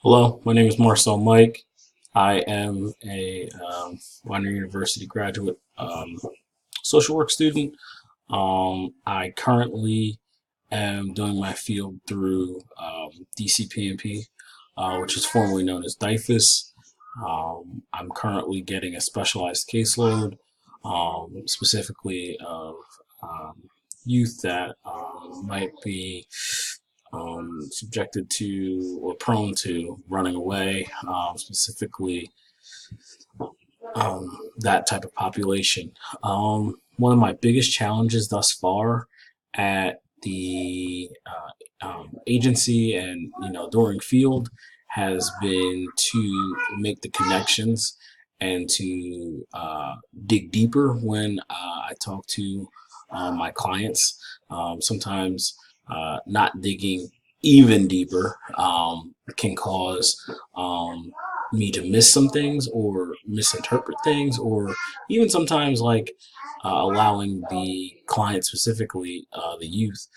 Hello, my name is Marcel Mike. I am a Widener University graduate social work student. I currently am doing my field through DCP&P, which is formerly known as DIFUS. I'm currently getting a specialized caseload, specifically of youth that might be subjected to or prone to running away, specifically that type of population. One of my biggest challenges thus far at the agency and during field has been to make the connections and to dig deeper when I talk to my clients. Sometimes not digging even deeper can cause me to miss some things or misinterpret things, or even sometimes allowing the client, specifically the youth,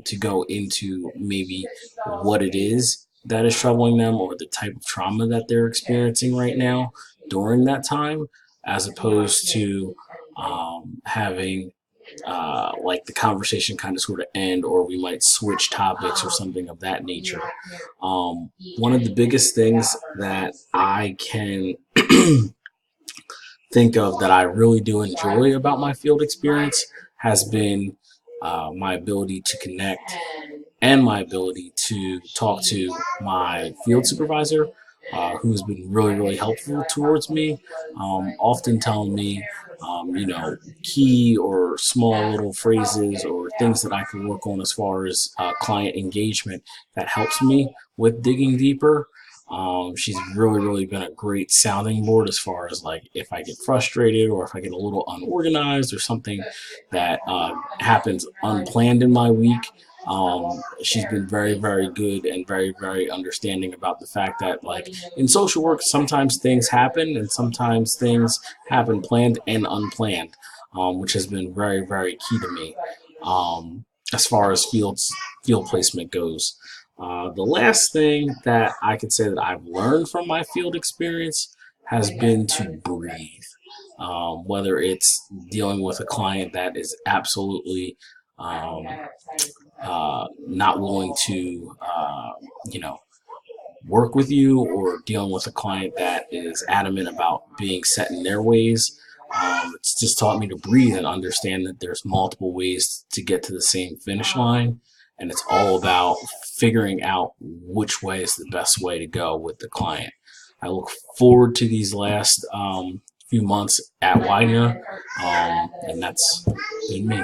to go into maybe what it is that is troubling them or the type of trauma that they're experiencing right now during that time, as opposed to having the conversation kind of sort of end, or we might switch topics or something of that nature. One of the biggest things that I can think of that I really do enjoy about my field experience has been my ability to connect and my ability to talk to my field supervisor, who's been really, really helpful towards me, often telling me, key or small little phrases or things that I can work on as far as client engagement that helps me with digging deeper. She's really, really been a great sounding board as far as if I get frustrated or if I get a little unorganized or something that happens unplanned in my week. She's been very, very good and very, very understanding about the fact that, in social work, sometimes things happen and sometimes things happen planned and unplanned, which has been very, very key to me as far as field placement goes. The last thing that I could say that I've learned from my field experience has been to breathe. Whether it's dealing with a client that is absolutely not willing to, work with you, or dealing with a client that is adamant about being set in their ways. It's just taught me to breathe and understand that there's multiple ways to get to the same finish line. And it's all about figuring out which way is the best way to go with the client. I look forward to these last few months at Widener, and that's been me.